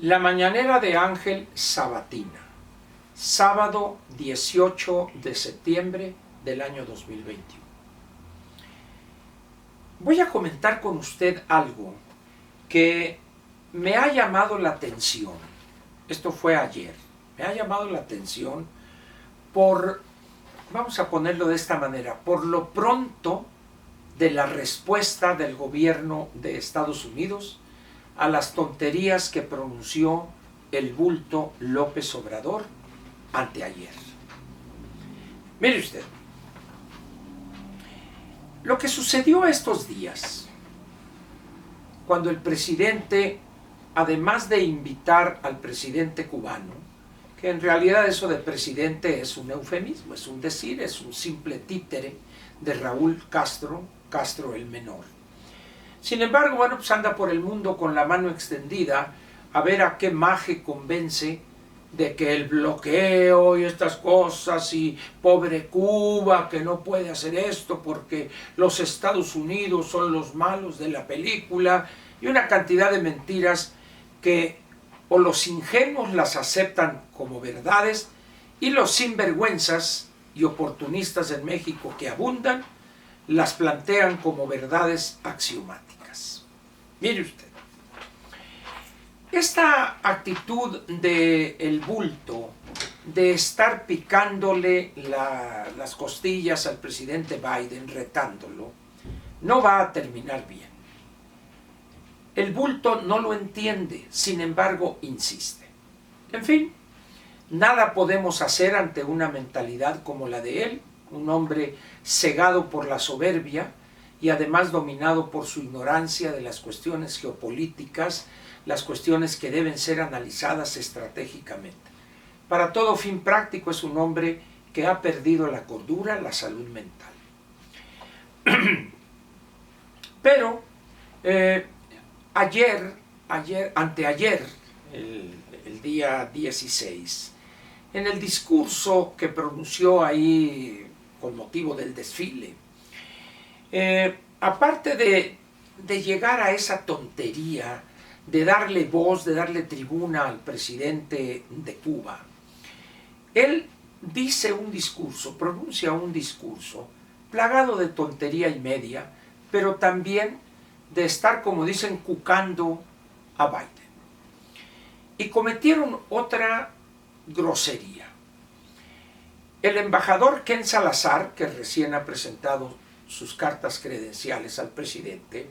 La mañanera de Ángel Sabatina, sábado 18 de septiembre del año 2021. Voy a comentar con usted algo que me ha llamado la atención. Esto fue ayer. Me ha llamado la atención vamos a ponerlo de esta manera, por lo pronto de la respuesta del gobierno de Estados Unidos a las tonterías que pronunció el bulto López Obrador anteayer. Mire usted, lo que sucedió estos días, cuando el presidente, además de invitar al presidente cubano, que en realidad eso de presidente es un eufemismo, es un decir, es un simple títere de Raúl Castro el Menor. Sin embargo, bueno, pues anda por el mundo con la mano extendida a ver a qué maje convence de que el bloqueo y estas cosas y pobre Cuba que no puede hacer esto porque los Estados Unidos son los malos de la película y una cantidad de mentiras que o los ingenuos las aceptan como verdades y los sinvergüenzas y oportunistas en México que abundan las plantean como verdades axiomáticas. Mire usted, esta actitud del bulto de estar picándole las costillas al presidente Biden, retándolo, no va a terminar bien. El bulto no lo entiende, sin embargo insiste. En fin, nada podemos hacer ante una mentalidad como la de él, un hombre cegado por la soberbia y además dominado por su ignorancia de las cuestiones geopolíticas, las cuestiones que deben ser analizadas estratégicamente. Para todo fin práctico es un hombre que ha perdido la cordura, la salud mental. Pero anteayer, el día 16, en el discurso que pronunció ahí con motivo del desfile, aparte de llegar a esa tontería de darle voz, de darle tribuna al presidente de Cuba, él dice un discurso, pronuncia un discurso plagado de tontería y media, pero también de estar, como dicen, cucando a Biden. Y cometieron otra grosería. El embajador Ken Salazar, que recién ha presentado sus cartas credenciales al presidente,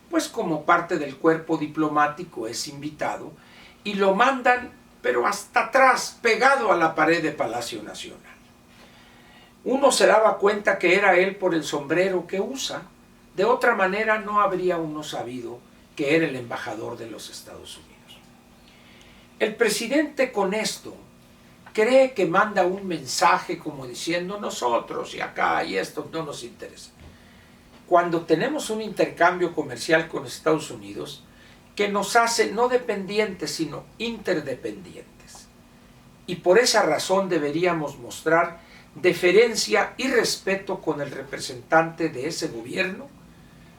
pues como parte del cuerpo diplomático es invitado y lo mandan, pero hasta atrás, pegado a la pared de Palacio Nacional. Uno se daba cuenta que era él por el sombrero que usa. De otra manera no habría uno sabido que era el embajador de los Estados Unidos. El presidente con esto cree que manda un mensaje como diciendo nosotros y acá y esto no nos interesa. Cuando tenemos un intercambio comercial con Estados Unidos que nos hace no dependientes sino interdependientes. Y por esa razón deberíamos mostrar deferencia y respeto con el representante de ese gobierno,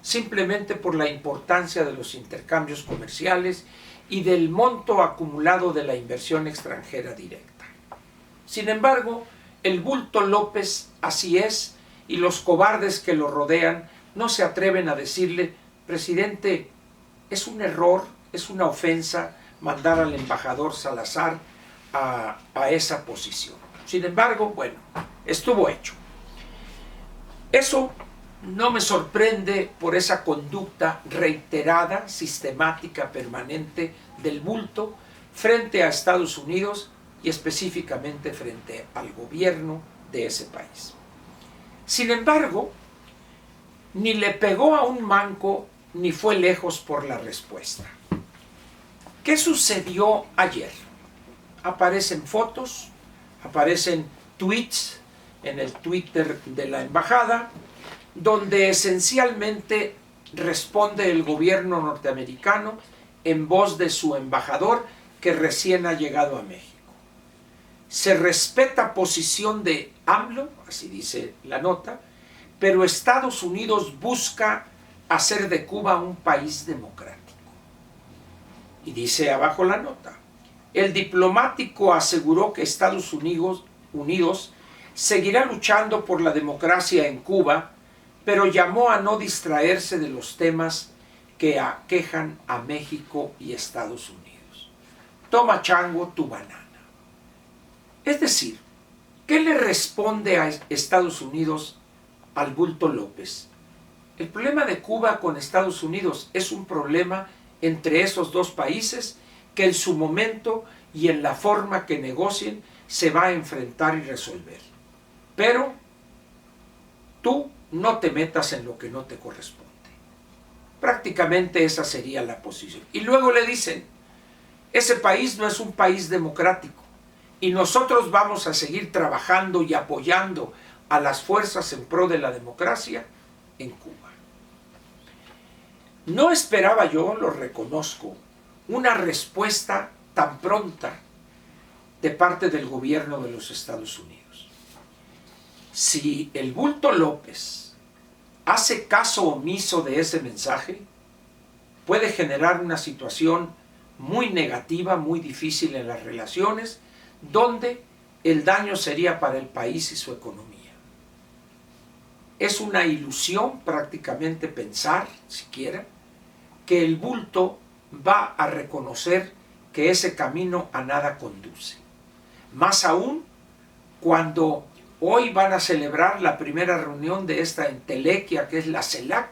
simplemente por la importancia de los intercambios comerciales y del monto acumulado de la inversión extranjera directa. Sin embargo, el bulto López así es, y los cobardes que lo rodean no se atreven a decirle: presidente, es un error, es una ofensa mandar al embajador Salazar a esa posición. Sin embargo, bueno, estuvo hecho. Eso no me sorprende por esa conducta reiterada, sistemática, permanente del bulto frente a Estados Unidos y específicamente frente al gobierno de ese país. Sin embargo, ni le pegó a un manco ni fue lejos por la respuesta. ¿Qué sucedió ayer? Aparecen fotos, aparecen tweets en el Twitter de la embajada, donde esencialmente responde el gobierno norteamericano en voz de su embajador que recién ha llegado a México. Se respeta posición de AMLO, así dice la nota, pero Estados Unidos busca hacer de Cuba un país democrático. Y dice abajo la nota: el diplomático aseguró que Estados Unidos seguirá luchando por la democracia en Cuba, pero llamó a no distraerse de los temas que aquejan a México y Estados Unidos. Toma, chango, tu banana. Es decir, ¿qué le responde a Estados Unidos al bulto López? El problema de Cuba con Estados Unidos es un problema entre esos dos países que en su momento y en la forma que negocien se va a enfrentar y resolver. Pero tú no te metas en lo que no te corresponde. Prácticamente esa sería la posición. Y luego le dicen: ese país no es un país democrático y nosotros vamos a seguir trabajando y apoyando a las fuerzas en pro de la democracia en Cuba. No esperaba yo, lo reconozco, una respuesta tan pronta de parte del gobierno de los Estados Unidos. Si el bulto López hace caso omiso de ese mensaje, puede generar una situación muy negativa, muy difícil en las relaciones, donde el daño sería para el país y su economía. Es una ilusión prácticamente pensar, siquiera, que el bulto va a reconocer que ese camino a nada conduce. Más aún cuando hoy van a celebrar la primera reunión de esta entelequia que es la CELAC,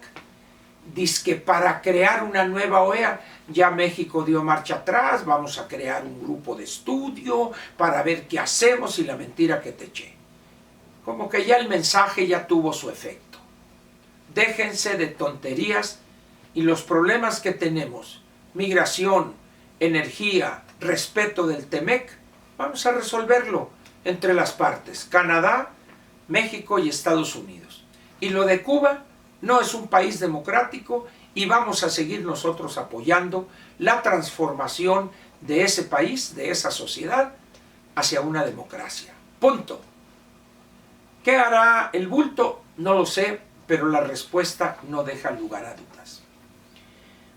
dizque para crear una nueva OEA. Ya México dio marcha atrás, vamos a crear un grupo de estudio para ver qué hacemos, y la mentira que te eché. Como que ya el mensaje ya tuvo su efecto. Déjense de tonterías, y los problemas que tenemos, migración, energía, respeto del TEMEC, vamos a resolverlo entre las partes, Canadá, México y Estados Unidos. Y lo de Cuba no es un país democrático, y vamos a seguir nosotros apoyando la transformación de ese país, de esa sociedad, hacia una democracia. Punto. ¿Qué hará el bulto? No lo sé, pero la respuesta no deja lugar a dudas.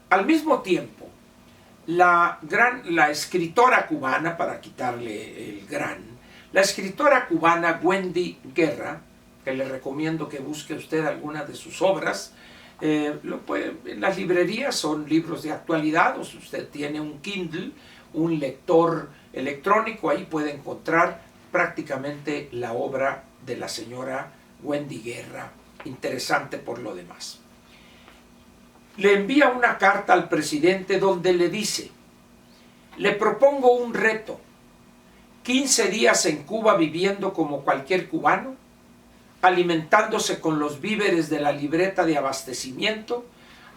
Al mismo tiempo, la escritora cubana, para quitarle el gran, la escritora cubana Wendy Guerra, que le recomiendo que busque usted algunas de sus obras, en las librerías son libros de actualidad, o si usted tiene un Kindle, un lector electrónico, ahí puede encontrar prácticamente la obra de la señora Wendy Guerra, interesante por lo demás. Le envía una carta al presidente donde le dice: le propongo un reto, 15 días en Cuba viviendo como cualquier cubano, alimentándose con los víveres de la libreta de abastecimiento,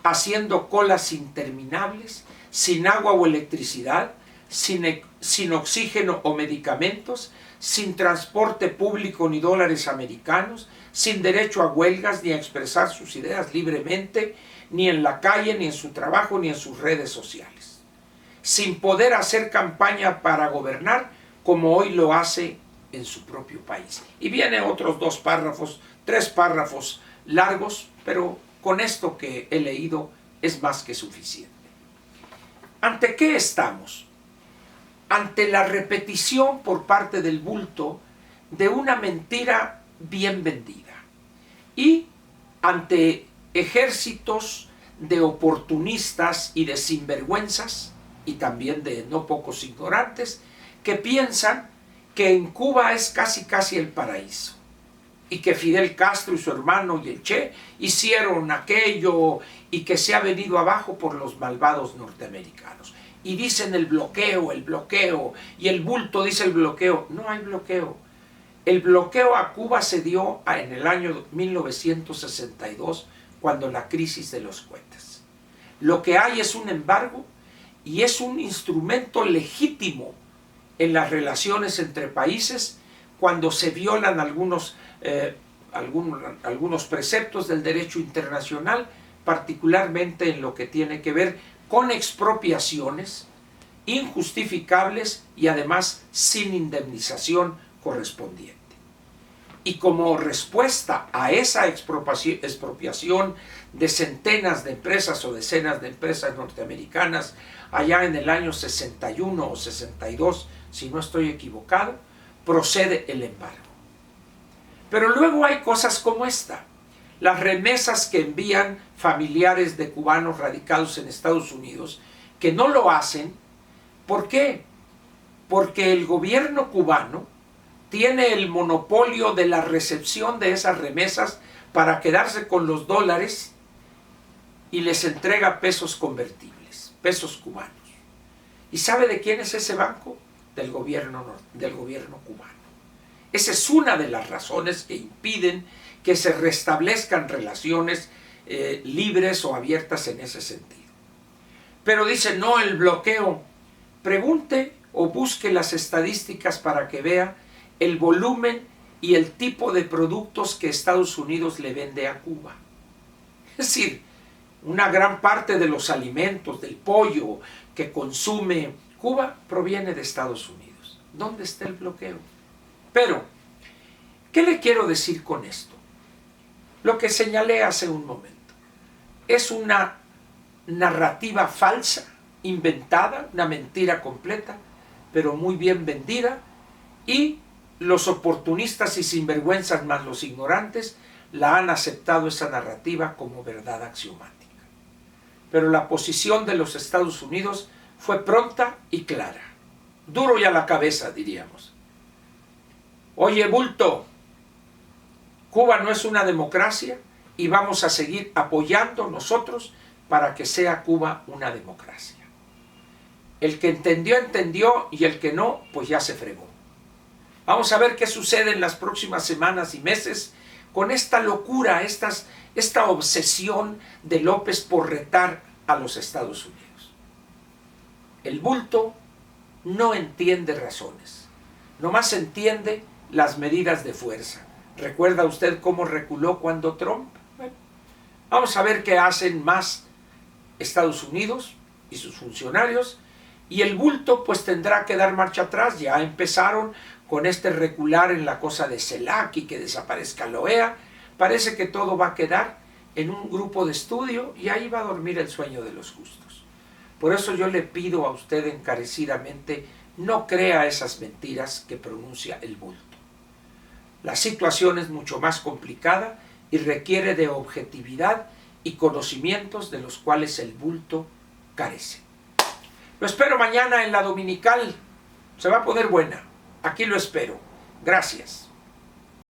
haciendo colas interminables, sin agua o electricidad, sin oxígeno o medicamentos, sin transporte público ni dólares americanos, sin derecho a huelgas ni a expresar sus ideas libremente, ni en la calle, ni en su trabajo, ni en sus redes sociales, sin poder hacer campaña para gobernar como hoy lo hace en su propio país. Y vienen otros 2 párrafos, 3 párrafos largos, pero con esto que he leído es más que suficiente. ¿Ante qué estamos? Ante la repetición por parte del bulto de una mentira bien vendida, y ante ejércitos de oportunistas y de sinvergüenzas, y también de no pocos ignorantes, que piensan que en Cuba es casi el paraíso, y que Fidel Castro y su hermano y el Che hicieron aquello, y que se ha venido abajo por los malvados norteamericanos. Y dicen el bloqueo, y el bulto dice el bloqueo. No hay bloqueo. El bloqueo a Cuba se dio en el año 1962, cuando la crisis de los cohetes. Lo que hay es un embargo, y es un instrumento legítimo en las relaciones entre países cuando se violan algunos preceptos del derecho internacional, particularmente en lo que tiene que ver con expropiaciones injustificables y además sin indemnización correspondiente. Y como respuesta a esa expropiación de centenas de empresas o decenas de empresas norteamericanas allá en el año 61 o 62, si no estoy equivocado, procede el embargo. Pero luego hay cosas como esta. Las remesas que envían familiares de cubanos radicados en Estados Unidos, que no lo hacen. ¿Por qué? Porque el gobierno cubano tiene el monopolio de la recepción de esas remesas para quedarse con los dólares y les entrega pesos convertibles, pesos cubanos. ¿Y sabe de quién es ese banco? Del gobierno cubano. Esa es una de las razones que impiden que se restablezcan relaciones libres o abiertas en ese sentido. Pero dice, no, el bloqueo. Pregunte o busque las estadísticas para que vea el volumen y el tipo de productos que Estados Unidos le vende a Cuba. Es decir, una gran parte de los alimentos, del pollo que consume Cuba, proviene de Estados Unidos. ¿Dónde está el bloqueo? Pero, ¿qué le quiero decir con esto? Lo que señalé hace un momento. Es una narrativa falsa, inventada, una mentira completa, pero muy bien vendida, y los oportunistas y sinvergüenzas más los ignorantes la han aceptado esa narrativa como verdad axiomática. Pero la posición de los Estados Unidos fue pronta y clara. Duro y a la cabeza, diríamos. Oye, bulto, Cuba no es una democracia y vamos a seguir apoyando nosotros para que sea Cuba una democracia. El que entendió, entendió, y el que no, pues ya se fregó. Vamos a ver qué sucede en las próximas semanas y meses con esta locura, esta obsesión de López por retar a los Estados Unidos. El bulto no entiende razones, nomás entiende las medidas de fuerza. ¿Recuerda usted cómo reculó cuando Trump? Bueno, vamos a ver qué hacen más Estados Unidos y sus funcionarios, y el bulto pues tendrá que dar marcha atrás. Ya empezaron con este recular en la cosa de CELAC y que desaparezca la OEA. Parece que todo va a quedar en un grupo de estudio y ahí va a dormir el sueño de los justos. Por eso yo le pido a usted encarecidamente, no crea esas mentiras que pronuncia el bulto. La situación es mucho más complicada y requiere de objetividad y conocimientos de los cuales el bulto carece. Lo espero mañana en la Dominical. Se va a poner buena. Aquí lo espero. Gracias.